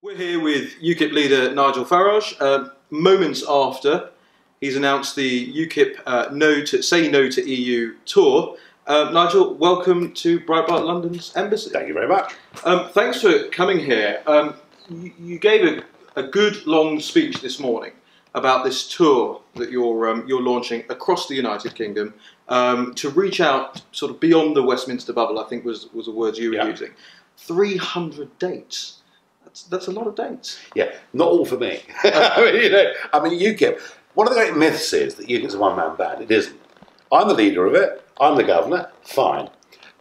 We're here with UKIP leader Nigel Farage, moments after he's announced the UKIP Say No to EU tour. Nigel, welcome to Breitbart London's embassy. Thank you very much. Thanks for coming here. You gave a good long speech this morning about this tour that you're launching across the United Kingdom to reach out sort of beyond the Westminster bubble, I think was the words you were using. 300 dates. That's a lot of dates. Yeah, not all for me. I mean, UKIP, one of the great myths is that UKIP's a one-man band. It isn't. I'm the leader of it. I'm the governor. Fine.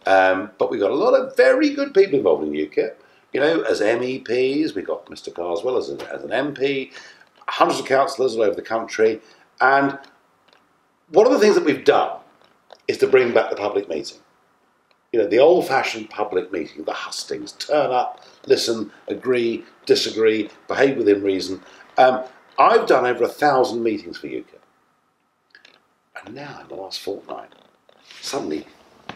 But we've got a lot of very good people involved in UKIP. You know, as MEPs, we've got Mr. Carswell as an MP, hundreds of councillors all over the country. And one of the things that we've done is to bring back the public meeting. You know, the old-fashioned public meeting, the hustings, turn up, listen, agree, disagree, behave within reason. I've done over 1,000 meetings for UKIP. And now, in the last fortnight, suddenly,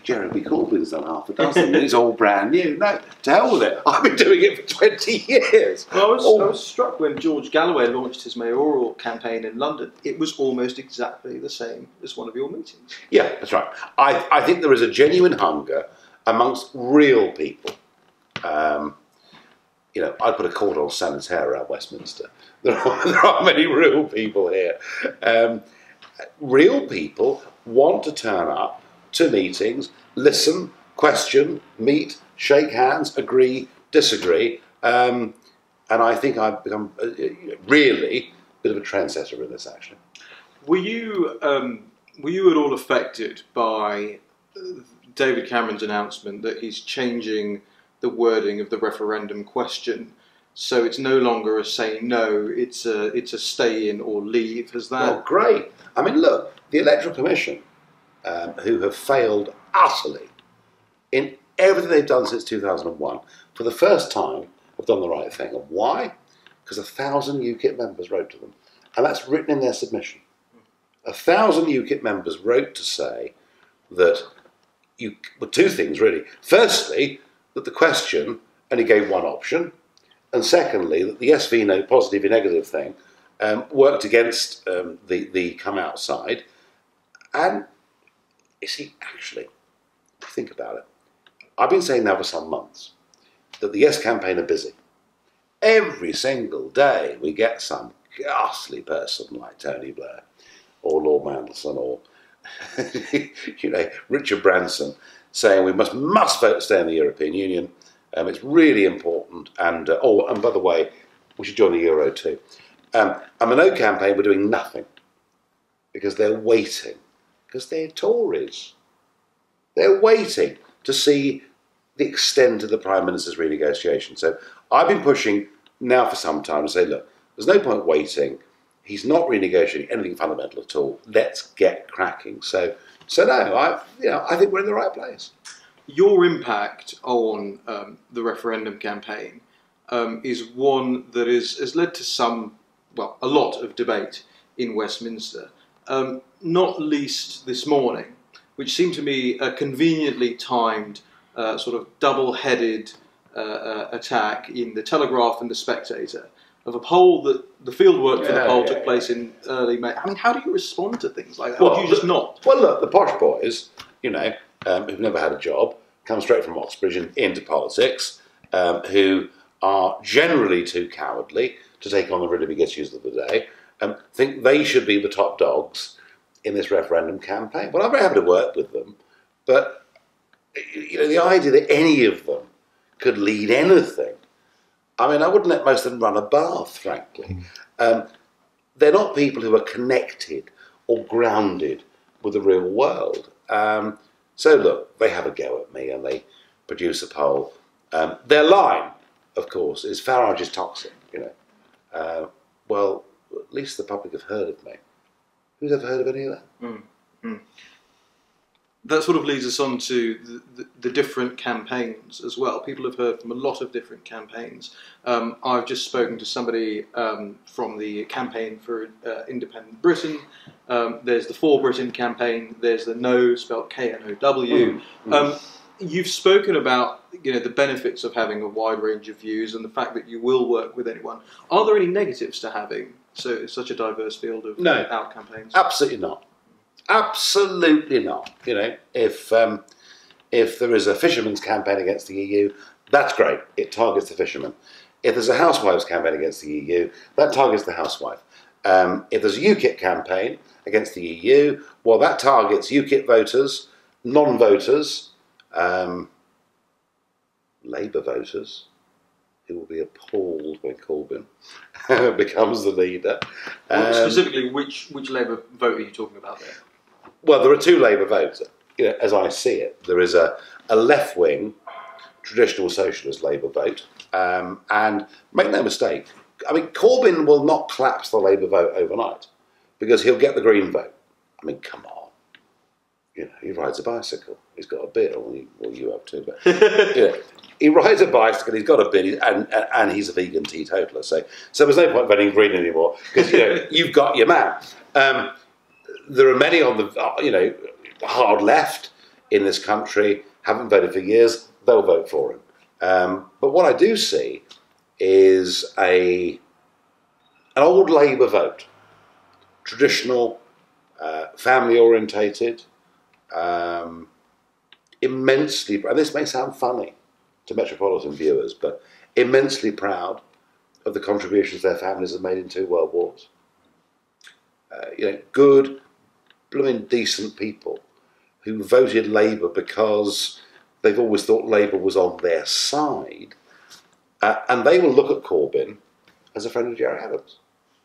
Jeremy Corbyn's done half a dozen, and it's all brand new. No, to hell with it. I've been doing it for 20 years. Well, I was struck when George Galloway launched his mayoral campaign in London. It was almost exactly the same as one of your meetings. Yeah, that's right. I think there is a genuine hunger amongst real people. You know, I put a cordon on Santa's hair around Westminster. There are many real people here. Real people want to turn up to meetings, listen, question, meet, shake hands, agree, disagree. And I think I've become really a bit of a trendsetter in this, actually. Were you at all affected by David Cameron's announcement that he's changing the wording of the referendum question, so it's no longer a say no, it's a stay in or leave? Has that? Well, great. I mean, look, the Electoral Commission, who have failed utterly in everything they've done since 2001, for the first time have done the right thing. And why? Because 1,000 UKIP members wrote to them, and that's written in their submission. 1,000 UKIP members wrote to say that well, two things really. Firstly, that the question only gave one option, and secondly, that the yes v no, positive v negative thing worked against the come outside. And you see, actually, think about it. I've been saying now for some months that the Yes campaign are busy. Every single day we get some ghastly person like Tony Blair or Lord Mandelson or you know, Richard Branson saying we must vote to stay in the European Union. It's really important. And and by the way, we should join the Euro too. And the No campaign were doing nothing because they're waiting. Because they're Tories. They're waiting to see the extent of the Prime Minister's renegotiation. So I've been pushing now for some time to say, look, there's no point waiting. He's not renegotiating anything fundamental at all. Let's get cracking. So no, I think we're in the right place. Your impact on the referendum campaign is one that has led to a lot of debate in Westminster. Not least this morning, which seemed to me a conveniently timed, sort of double-headed attack in the Telegraph and the Spectator of a poll that the fieldwork for the poll took place in early May. I mean, how do you respond to things like that? Well, or do you just not? Well, look, the posh boys, you know, who've never had a job, come straight from Oxbridge into politics, who are generally too cowardly to take on the really big issues of the day, think they should be the top dogs in this referendum campaign. Well, I'm very happy to work with them, but you know, the idea that any of them could lead anything, I mean, I wouldn't let most of them run a bath, frankly. They're not people who are connected or grounded with the real world. So look, they have a go at me and they produce a poll. Their line, of course, is Farage is toxic, you know. Well, at least the public have heard of me. Who's ever heard of any of that? That sort of leads us on to the different campaigns as well. People have heard from a lot of different campaigns. I've just spoken to somebody from the campaign for Independent Britain. There's the For Britain campaign. There's the No, spelled K-N-O-W. You've spoken about the benefits of having a wide range of views and the fact that you will work with anyone. Are there any negatives to having such a diverse field of out campaigns? Absolutely not. Absolutely not. If there is a fisherman's campaign against the EU, that's great. It targets the fisherman. If there's a housewives campaign against the EU, that targets the housewife. If there's a UKIP campaign against the EU, well, that targets UKIP voters, non-voters, Labour voters, who will be appalled when Corbyn becomes the leader. Well, specifically, which Labour vote are you talking about there? Well, there are two Labour votes. As I see it, there is a left-wing, traditional socialist Labour vote, and make no mistake, I mean, Corbyn will not collapse the Labour vote overnight because he'll get the Green vote. I mean, come on. He rides a bicycle. He's got a beard. Well, you have too, but he rides a bicycle. He's got a beard, and he's a vegan teetotaler. So there's no point voting Green anymore because you've got your man. There are many on the hard left in this country haven't voted for years. They'll vote for him. But what I do see is an old Labour vote, traditional, family orientated. Immensely, and this may sound funny to metropolitan viewers, but immensely proud of the contributions their families have made in 2 world wars. Good, blooming decent people who voted Labour because they've always thought Labour was on their side, and they will look at Corbyn as a friend of Gerry Adams.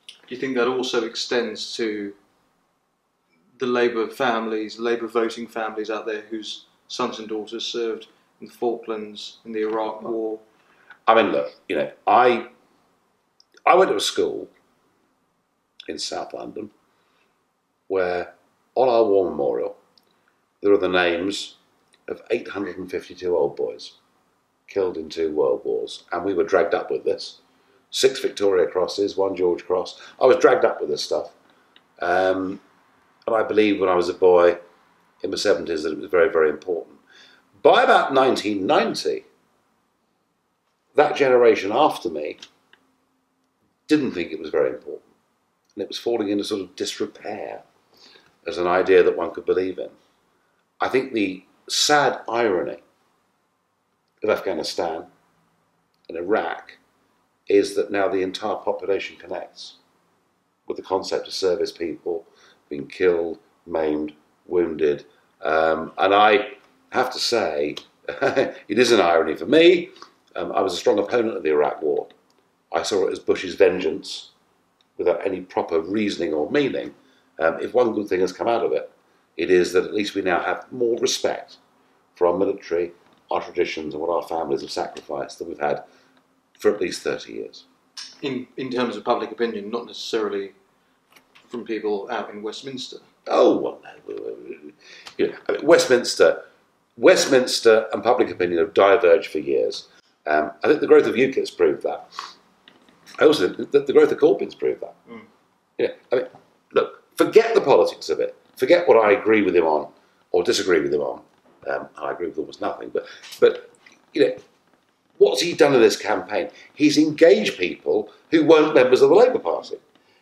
Do you think that also extends to the Labour families, Labour voting families out there whose sons and daughters served in the Falklands, in the Iraq War? I mean, look, I went to a school in South London where on our war memorial there are the names of 852 old boys killed in 2 world wars, and we were dragged up with this. 6 Victoria Crosses, 1 George Cross. I was dragged up with this stuff. And I believe when I was a boy in my 70s that it was very, very important. By about 1990, that generation after me didn't think it was very important. And it was falling into sort of disrepair as an idea that one could believe in. I think the sad irony of Afghanistan and Iraq is that now the entire population connects with the concept of service people being killed, maimed, wounded. And I have to say, it is an irony for me. I was a strong opponent of the Iraq War. I saw it as Bush's vengeance without any proper reasoning or meaning. If one good thing has come out of it, it is that at least we now have more respect for our military, our traditions, and what our families have sacrificed than we've had for at least 30 years. In terms of public opinion, not necessarily from people out in Westminster. Oh, well, no. Westminster and public opinion have diverged for years. I think the growth of UKIP's proved that. I also think that the growth of Corbyn's proved that. I mean, look, forget the politics of it. Forget what I agree with him on or disagree with him on. I agree with almost nothing. But what's he done in this campaign? He's engaged people who weren't members of the Labour Party.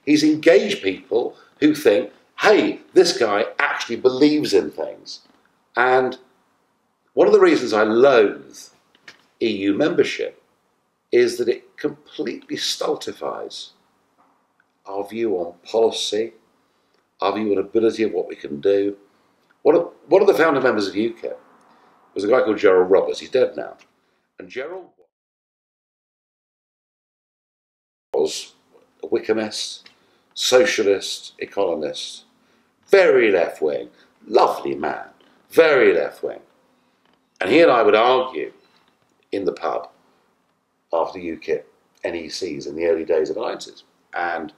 He's engaged people who think, hey, this guy actually believes in things. And one of the reasons I loathe EU membership is that it completely stultifies our view on policy, our view on ability of what we can do. One of the founder members of UKIP was a guy called Gerald Roberts. He's dead now. And Gerald was a Wickhamist, socialist, economist, very left-wing, lovely man, very left-wing. And he and I would argue in the pub after UKIP NECs in the early days of the 90s. And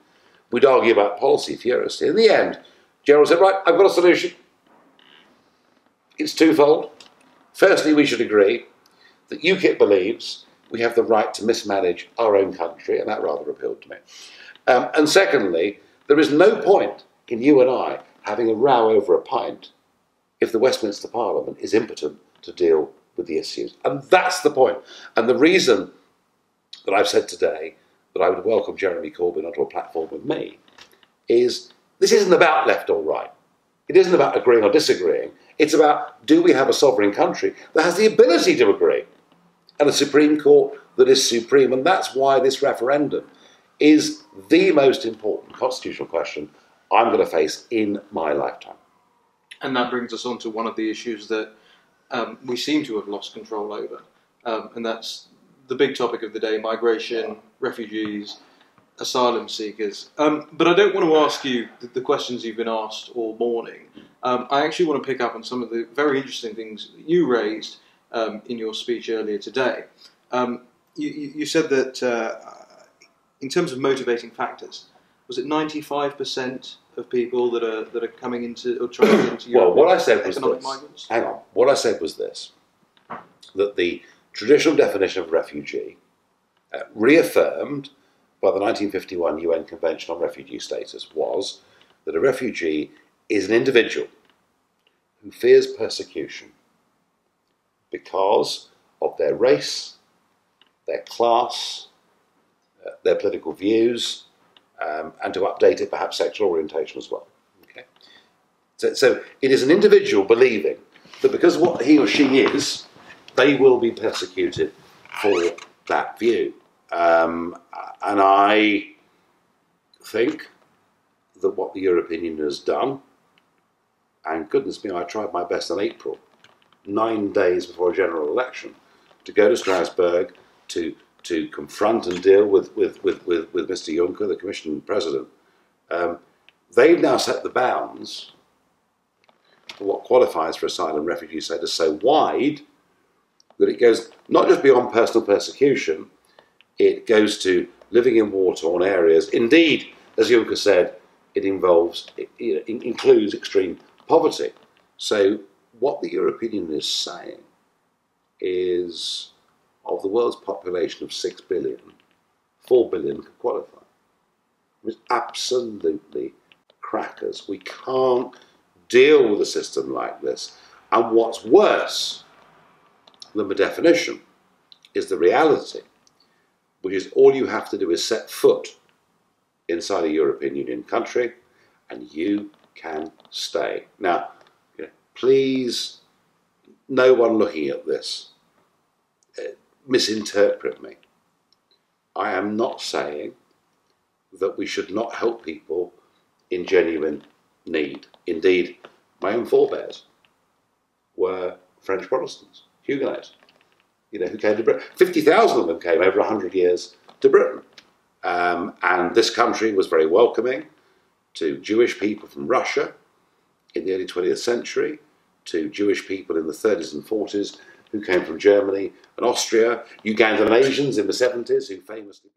we'd argue about policy furiously. In the end, Gerald said, right, I've got a solution. It's twofold. Firstly, we should agree that UKIP believes we have the right to mismanage our own country, and that rather appealed to me. And secondly, there is no point in you and I having a row over a pint if the Westminster Parliament is impotent to deal with with the issues. And that's the point. And the reason that I've said today that I would welcome Jeremy Corbyn onto a platform with me is this isn't about left or right. It isn't about agreeing or disagreeing. It's about, do we have a sovereign country that has the ability to agree and a Supreme Court that is supreme? And that's why this referendum is the most important constitutional question I'm going to face in my lifetime. And that brings us on to one of the issues that we seem to have lost control over, and that's the big topic of the day: migration, refugees, asylum seekers. But I don't want to ask you the questions you've been asked all morning. I actually want to pick up on some of the very interesting things you raised in your speech earlier today. You said that in terms of motivating factors, was it 95% of people that are coming into or trying to get into Europe? Well, what I said was economic this. Migrants? Hang on. What I said was this: that the traditional definition of refugee, reaffirmed by the 1951 UN Convention on Refugee Status, was that a refugee is an individual who fears persecution because of their race, their class, their political views, and to update it, perhaps sexual orientation as well. Okay? So it is an individual believing that because of what he or she is, they will be persecuted for that view. And I think that what the European Union has done, and goodness me, I tried my best in April, 9 days before a general election, to go to Strasbourg to confront and deal with Mr. Juncker, the Commission President. They've now set the bounds for what qualifies for asylum refugee status so wide that it goes not just beyond personal persecution, it goes to living in war-torn areas. Indeed, as Juncker said, it includes extreme poverty. So what the European Union is saying is, of the world's population of 6 billion, 4 billion could qualify. It's absolutely crackers. We can't deal with a system like this. And what's worse than the definition is the reality, which is all you have to do is set foot inside a European Union country and you can stay. Now, please, no one looking at this, misinterpret me. I am not saying that we should not help people in genuine need. Indeed, my own forebears were French Protestants, Huguenots, who came to Britain. 50,000 of them came over 100 years to Britain. And this country was very welcoming to Jewish people from Russia in the early 20th century, to Jewish people in the 30s and 40s who came from Germany and Austria, Ugandan Asians in the 70s who famously